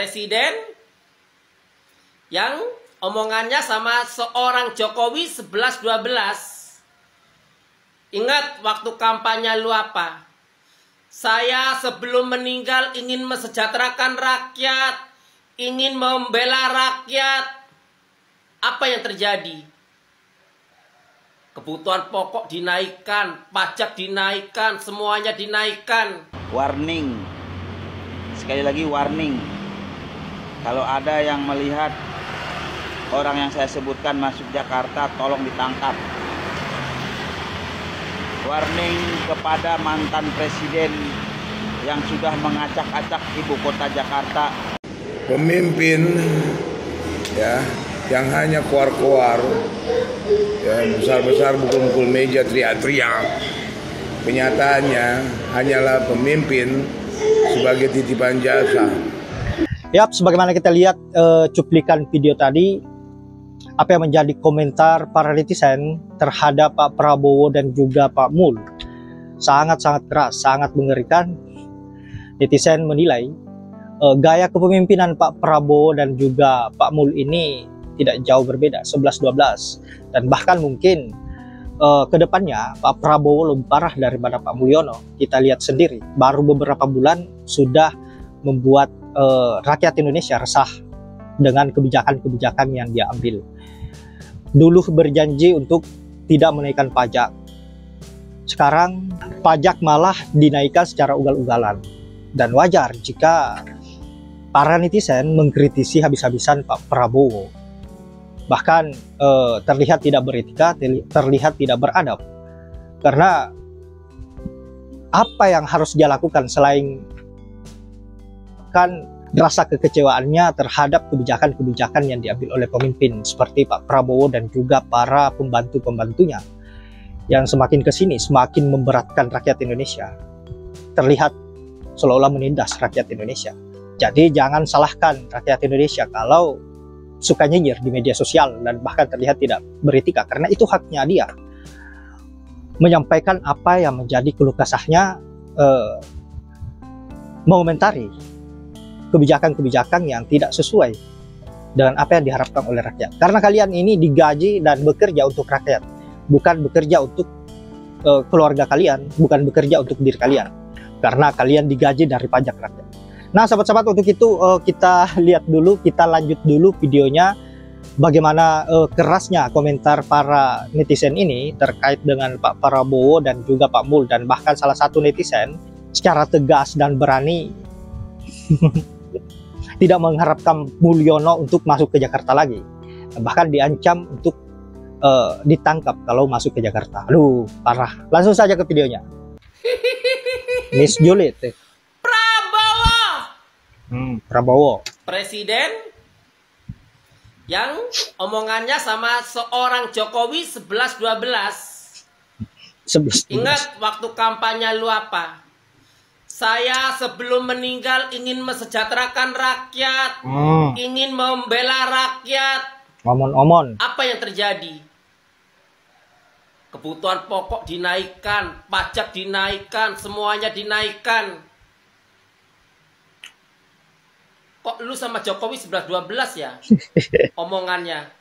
presiden yang omongannya sama seorang Jokowi 11-12. Ingat waktu kampanye lu apa? Saya sebelum meninggal ingin mesejahterakan rakyat, ingin membela rakyat. Apa yang terjadi? Kebutuhan pokok dinaikkan, pajak dinaikkan, semuanya dinaikkan. Warning, sekali lagi warning. Kalau ada yang melihat orang yang saya sebutkan masuk Jakarta, tolong ditangkap. Warning kepada mantan presiden yang sudah mengacak-acak ibu kota Jakarta. Pemimpin ya yang hanya keluar-keluar, ya, besar-besar pukul-pukul meja teriak-teriak. Kenyataannya hanyalah pemimpin sebagai titipan jasa. Ya, sebagaimana kita lihat cuplikan video tadi, apa yang menjadi komentar para netizen terhadap Pak Prabowo dan juga Pak Mul sangat-sangat keras, sangat mengerikan. Netizen menilai gaya kepemimpinan Pak Prabowo dan juga Pak Mul ini tidak jauh berbeda, 11-12, dan bahkan mungkin kedepannya Pak Prabowo lebih parah daripada Pak Mulyono. Kita lihat sendiri, baru beberapa bulan sudah membuat rakyat Indonesia resah dengan kebijakan-kebijakan yang dia ambil. Dulu berjanji untuk tidak menaikkan pajak, sekarang pajak malah dinaikkan secara ugal-ugalan. Dan wajar jika para netizen mengkritisi habis-habisan Pak Prabowo. Bahkan terlihat tidak beretika, terlihat tidak beradab. Karena apa yang harus dia lakukan selain kan rasa kekecewaannya terhadap kebijakan-kebijakan yang diambil oleh pemimpin seperti Pak Prabowo dan juga para pembantu-pembantunya yang semakin kesini semakin memberatkan rakyat Indonesia. Terlihat seolah-olah menindas rakyat Indonesia. Jadi jangan salahkan rakyat Indonesia kalau suka nyinyir di media sosial dan bahkan terlihat tidak beretika, karena itu haknya dia menyampaikan apa yang menjadi keluh kesahnya, mengomentari kebijakan-kebijakan yang tidak sesuai dengan apa yang diharapkan oleh rakyat. Karena kalian ini digaji dan bekerja untuk rakyat, bukan bekerja untuk keluarga kalian, bukan bekerja untuk diri kalian, karena kalian digaji dari pajak rakyat. Nah, sahabat-sahabat, untuk itu kita lihat dulu, kita lanjut dulu videonya, bagaimana kerasnya komentar para netizen ini terkait dengan Pak Prabowo dan juga Pak Mul, dan bahkan salah satu netizen secara tegas dan berani tidak mengharapkan Mulyono untuk masuk ke Jakarta lagi, bahkan diancam untuk ditangkap kalau masuk ke Jakarta. Aduh, parah. Langsung saja ke videonya. Miss Juliet. Prabowo, presiden yang omongannya sama seorang Jokowi 11-12. Ingat waktu kampanye lu apa? Saya sebelum meninggal ingin mesejahterakan rakyat, ingin membela rakyat. Omon-omon. Apa yang terjadi? Kebutuhan pokok dinaikkan, pajak dinaikkan, semuanya dinaikkan. Kok lu sama Jokowi 11-12 ya omongannya?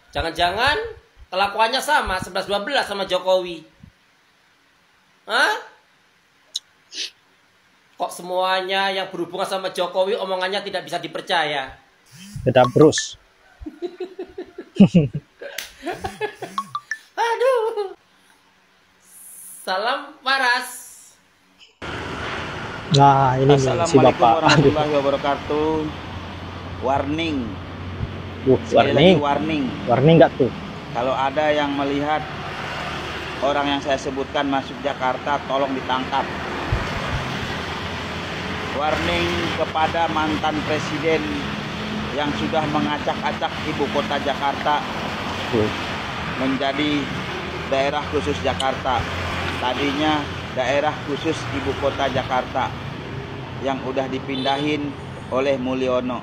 Jangan-jangan kelakuannya sama 11-12 sama Jokowi. Hah? Kok semuanya yang berhubungan sama Jokowi omongannya tidak bisa dipercaya? Tetap terus. Aduh. Salam waras. Nah, ini si Assalamualaikum Bapak. warahmatullahi wabarakatuh. Warning. Warning. Warning. Warning nggak tuh? Kalau ada yang melihat orang yang saya sebutkan masuk Jakarta, tolong ditangkap. Warning kepada mantan presiden yang sudah mengacak-acak ibu kota Jakarta menjadi daerah khusus Jakarta. Tadinya daerah khusus ibu kota Jakarta yang udah dipindahin oleh Mulyono,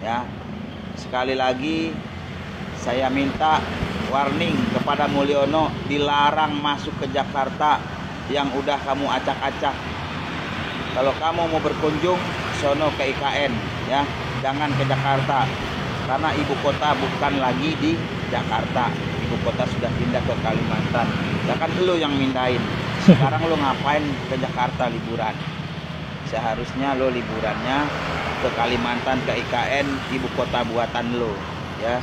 ya. Sekali lagi saya minta warning kepada Mulyono, dilarang masuk ke Jakarta yang udah kamu acak-acak. Kalau kamu mau berkunjung, sono ke IKN ya, jangan ke Jakarta. Karena ibu kota bukan lagi di Jakarta. Ibu kota sudah pindah ke Kalimantan. Ya kan lo yang mindahin. Sekarang lo ngapain ke Jakarta liburan? Seharusnya lo liburannya ke Kalimantan, ke IKN, ibu kota buatan lo ya.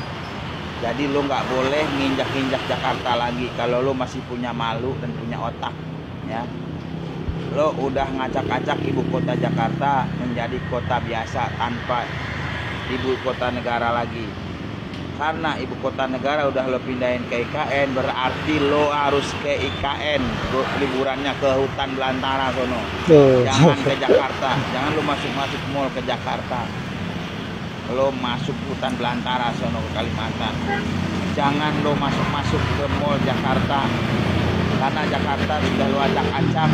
Jadi lo nggak boleh nginjak-injak Jakarta lagi kalau lo masih punya malu dan punya otak ya. Lo udah ngacak-acak ibu kota Jakarta menjadi kota biasa tanpa ibu kota negara lagi. Karena ibu kota negara udah lo pindahin ke IKN, berarti lo harus ke IKN liburannya ke hutan belantara sono. Jangan ke Jakarta, jangan lo masuk-masuk mall ke Jakarta. Lo masuk hutan belantara sono ke Kalimantan. Jangan lo masuk-masuk ke mall Jakarta, karena Jakarta sudah lo acak-acak.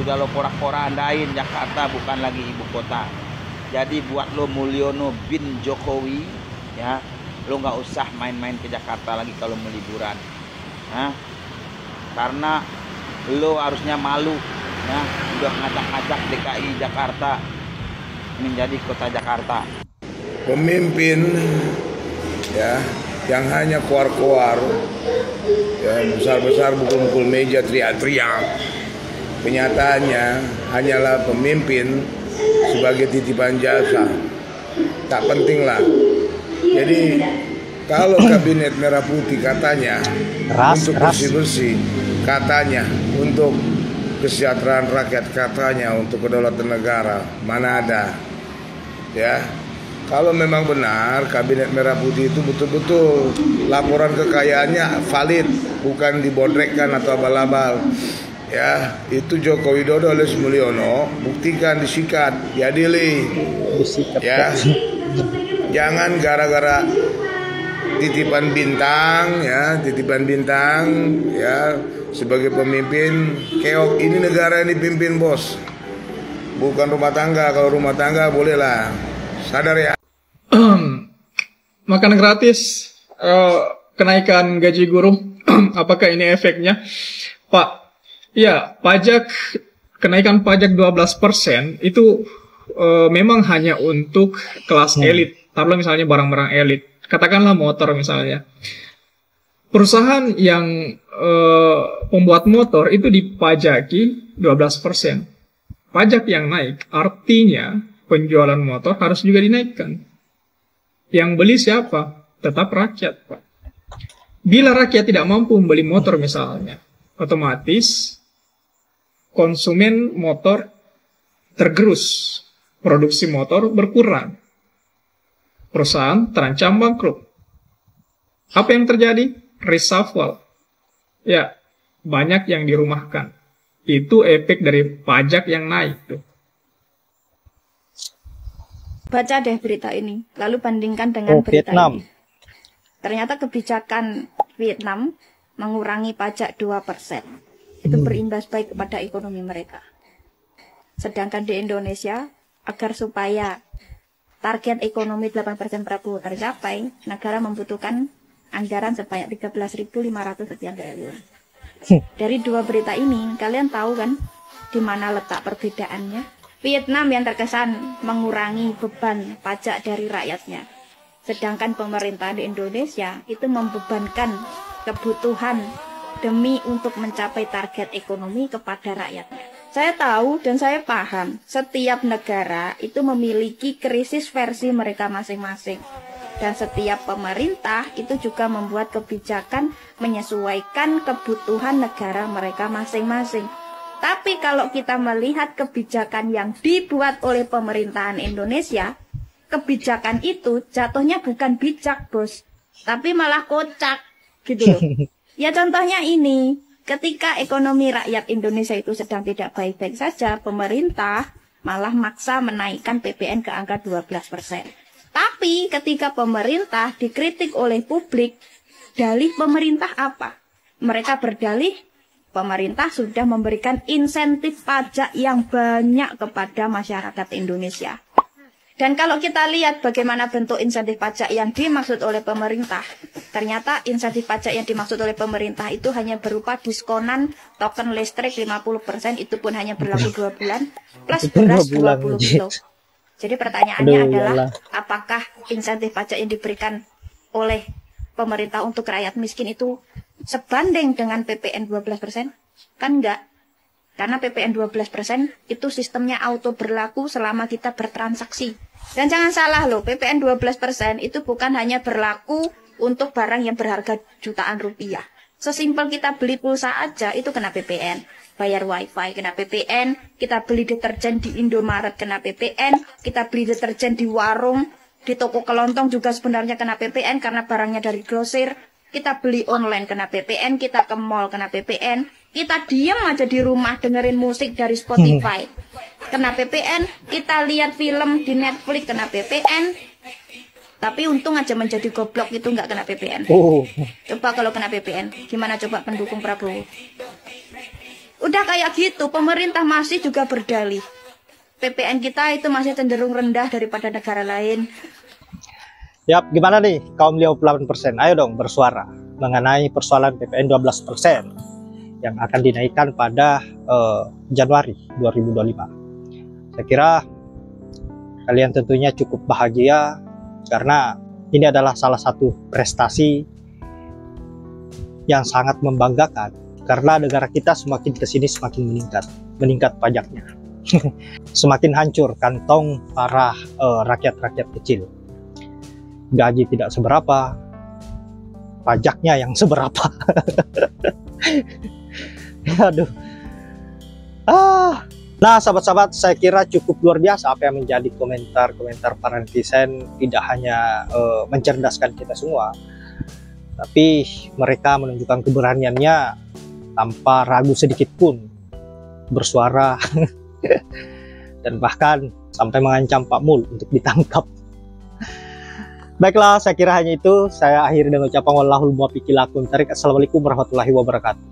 Sudah lo porak-porandain, Jakarta bukan lagi ibu kota. Jadi buat lo Mulyono bin Jokowi ya, lo nggak usah main-main ke Jakarta lagi kalau mau liburan. Karena lo harusnya malu ya, udah ngacak-ngacak DKI Jakarta menjadi kota Jakarta. Pemimpin ya yang hanya keluar-keluar ya, besar-besar pukul-pukul meja, teriak-teriak. Kenyataannya hanyalah pemimpin sebagai titipan jasa, tak penting lah. Jadi kalau kabinet merah putih katanya untuk bersih-bersih, katanya untuk kesejahteraan rakyat, katanya untuk kedaulatan negara, mana ada ya. Kalau memang benar kabinet merah putih itu betul-betul laporan kekayaannya valid, bukan dibodrekkan atau abal-abal ya, itu Joko Widodo alias Mulyono buktikan, disikat, diadili ya. Jangan gara-gara titipan bintang ya, titipan bintang ya, sebagai pemimpin keok. Ini negara yang dipimpin bos, bukan rumah tangga. Kalau rumah tangga bolehlah, sadar ya. Makan gratis, kenaikan gaji guru, apakah ini efeknya? Pak, ya pajak, kenaikan pajak 12% itu memang hanya untuk kelas elit. Taruhlah misalnya barang-barang elit, katakanlah motor misalnya. Perusahaan yang pembuat motor itu dipajaki 12%. Pajak yang naik artinya penjualan motor harus juga dinaikkan. Yang beli siapa? Tetap rakyat, Pak. Bila rakyat tidak mampu membeli motor misalnya, otomatis konsumen motor tergerus, produksi motor berkurang, perusahaan terancam bangkrut. Apa yang terjadi? Reshuffle. Ya, banyak yang dirumahkan. Itu efek dari pajak yang naik tuh. Baca deh berita ini, lalu bandingkan dengan berita Vietnam. ini. Ternyata kebijakan Vietnam mengurangi pajak 2%. Itu berimbas baik kepada ekonomi mereka. Sedangkan di Indonesia, agar supaya target ekonomi 8% Prabowo tercapai, negara membutuhkan anggaran sebanyak 13.500 sekian triliun. Dari dua berita ini, kalian tahu kan di mana letak perbedaannya? Vietnam yang terkesan mengurangi beban pajak dari rakyatnya. Sedangkan pemerintah di Indonesia itu membebankan kebutuhan demi untuk mencapai target ekonomi kepada rakyatnya. Saya tahu dan saya paham, setiap negara itu memiliki krisis versi mereka masing-masing. Dan setiap pemerintah itu juga membuat kebijakan menyesuaikan kebutuhan negara mereka masing-masing. Tapi kalau kita melihat kebijakan yang dibuat oleh pemerintahan Indonesia, kebijakan itu jatuhnya bukan bijak, bos, tapi malah kocak, gitu loh. Ya contohnya ini, ketika ekonomi rakyat Indonesia itu sedang tidak baik-baik saja, pemerintah malah maksa menaikkan PPN ke angka 12%. Tapi ketika pemerintah dikritik oleh publik, dalih pemerintah apa? Mereka berdalih, pemerintah sudah memberikan insentif pajak yang banyak kepada masyarakat Indonesia. Dan kalau kita lihat bagaimana bentuk insentif pajak yang dimaksud oleh pemerintah, ternyata insentif pajak yang dimaksud oleh pemerintah itu hanya berupa diskonan token listrik 50%, itu pun hanya berlaku 2 bulan, plus beras 20 kilo. Jadi pertanyaannya adalah, apakah insentif pajak yang diberikan oleh pemerintah untuk rakyat miskin itu sebanding dengan PPN 12%? Kan enggak. Karena PPN 12% itu sistemnya auto berlaku selama kita bertransaksi. Dan jangan salah loh, PPN 12% itu bukan hanya berlaku untuk barang yang berharga jutaan rupiah. Sesimpel kita beli pulsa aja itu kena PPN. Bayar wifi kena PPN, kita beli deterjen di Indomaret kena PPN, kita beli deterjen di warung, di toko kelontong juga sebenarnya kena PPN karena barangnya dari grosir. Kita beli online kena PPN, kita ke mall kena PPN, kita diam aja di rumah dengerin musik dari Spotify kena PPN, kita lihat film di Netflix kena PPN. Tapi untung aja menjadi goblok itu nggak kena PPN. Coba kalau kena PPN, gimana coba pendukung Prabowo? Udah kayak gitu, pemerintah masih juga berdalih PPN kita itu masih cenderung rendah daripada negara lain. Yap, gimana nih kaum 58%? Ayo dong bersuara mengenai persoalan PPN 12% yang akan dinaikkan pada Januari 2025. Saya kira kalian tentunya cukup bahagia karena ini adalah salah satu prestasi yang sangat membanggakan karena negara kita semakin kesini semakin meningkat pajaknya. Semakin hancur kantong para rakyat-rakyat kecil. Gaji tidak seberapa, pajaknya yang seberapa. Aduh. Nah, sahabat-sahabat, saya kira cukup luar biasa apa yang menjadi komentar-komentar para netizen. Tidak hanya mencerdaskan kita semua, tapi mereka menunjukkan keberaniannya tanpa ragu sedikit pun bersuara dan bahkan sampai mengancam Pak Mul untuk ditangkap. Baiklah, saya kira hanya itu. Saya akhiri dengan ucapan wallahul muwaffiq ila aqwamit thoriq. Assalamualaikum warahmatullahi wabarakatuh.